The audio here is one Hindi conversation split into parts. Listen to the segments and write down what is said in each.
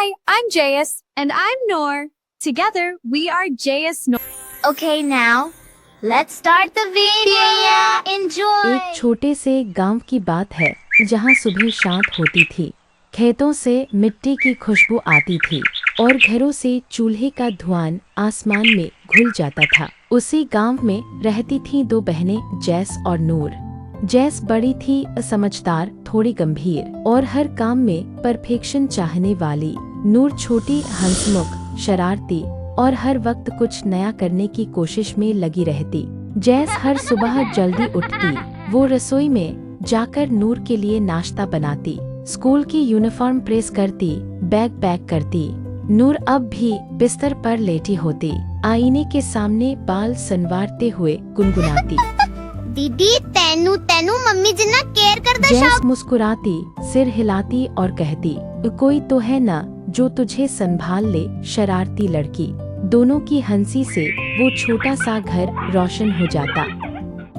Hi, I'm Jayus. And I'm Noor. Together, we are Jayus Noor. Okay, now let's start the video. Enjoy. एक छोटे से गांव की बात है जहां सुबह शांत होती थी। खेतों से मिट्टी की खुशबू आती थी और घरों से चूल्हे का धुआं आसमान में घुल जाता था। उसी गांव में रहती थीं दो बहनें, जैस और नूर। जैस बड़ी थी, समझदार, थोड़ी गंभीर और हर काम में परफेक्शन चाहने वाली। नूर छोटी, हंसमुख, शरारती और हर वक्त कुछ नया करने की कोशिश में लगी रहती। जैस हर सुबह जल्दी उठती, वो रसोई में जाकर नूर के लिए नाश्ता बनाती, स्कूल की यूनिफॉर्म प्रेस करती, बैग पैक करती। नूर अब भी बिस्तर पर लेटी होती, आईने के सामने बाल संवारते हुए गुनगुनाती। दीदी तेनू तेनू मम्मी जिन्ना केयर कर दे। जैस मुस्कुराती, सिर हिलाती और कहती, कोई तो है ना जो तुझे संभाल ले, शरारती लड़की। दोनों की हंसी से वो छोटा सा घर रोशन हो जाता।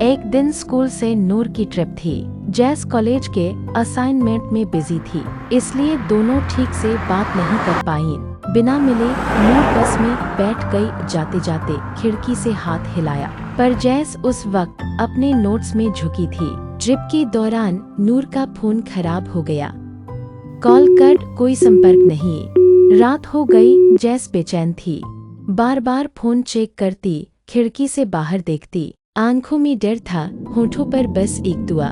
एक दिन स्कूल से नूर की ट्रिप थी। जैस कॉलेज के असाइनमेंट में बिजी थी, इसलिए दोनों ठीक से बात नहीं कर पाईं। बिना मिले नूर बस में बैठ गई। जाते जाते खिड़की से हाथ हिलाया, पर जैस उस वक्त अपने नोट्स में झुकी थी। ट्रिप के दौरान नूर का फोन खराब हो गया। कॉल कट, कोई संपर्क नहीं। रात हो गई, जैस बेचैन थी। बार बार फोन चेक करती, खिड़की से बाहर देखती। आंखों में डर था, होठों पर बस एक दुआ,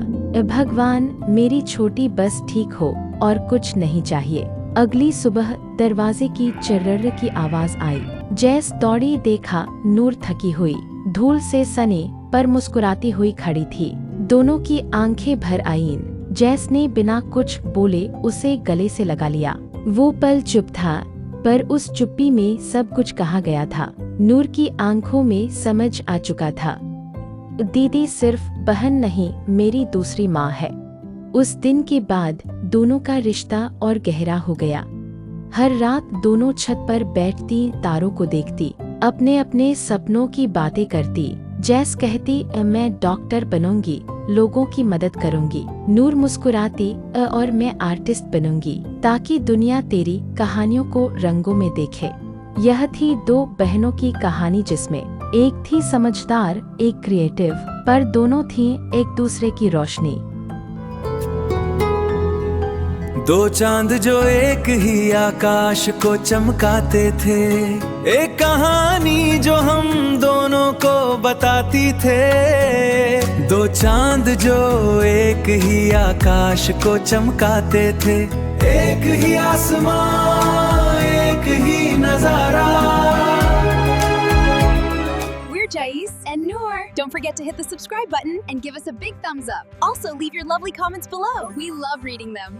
भगवान मेरी छोटी बस ठीक हो और कुछ नहीं चाहिए। अगली सुबह दरवाजे की चर्रर की आवाज आई। जैस दौड़ी, देखा नूर थकी हुई, धूल से सने पर मुस्कुराती हुई खड़ी थी। दोनों की आंखें भर आईं। जैस ने बिना कुछ बोले उसे गले से लगा लिया। वो पल चुप था, पर उस चुप्पी में सब कुछ कहा गया था। नूर की आंखों में समझ आ चुका था, दीदी सिर्फ बहन नहीं, मेरी दूसरी माँ है। उस दिन के बाद दोनों का रिश्ता और गहरा हो गया। हर रात दोनों छत पर बैठती, तारों को देखती, अपने अपने सपनों की बातें करती। जैस कहती, मैं डॉक्टर बनूंगी, लोगों की मदद करूंगी। नूर मुस्कुराती, और मैं आर्टिस्ट बनूंगी, ताकि दुनिया तेरी कहानियों को रंगों में देखे। यह थी दो बहनों की कहानी, जिसमें एक थी समझदार, एक क्रिएटिव, पर दोनों थीं एक दूसरे की रोशनी। दो चांद जो एक ही आकाश को चमकाते थे, एक कहानी जो हम दोनों को बताती थे। दो चांद जो एक ही आकाश को चमकाते थे, एक ही आसमां, एक ही नजारा। We're Jais and Noor. Don't forget to hit the subscribe button and give us a big thumbs up. Also, leave your lovely comments below. We love reading them.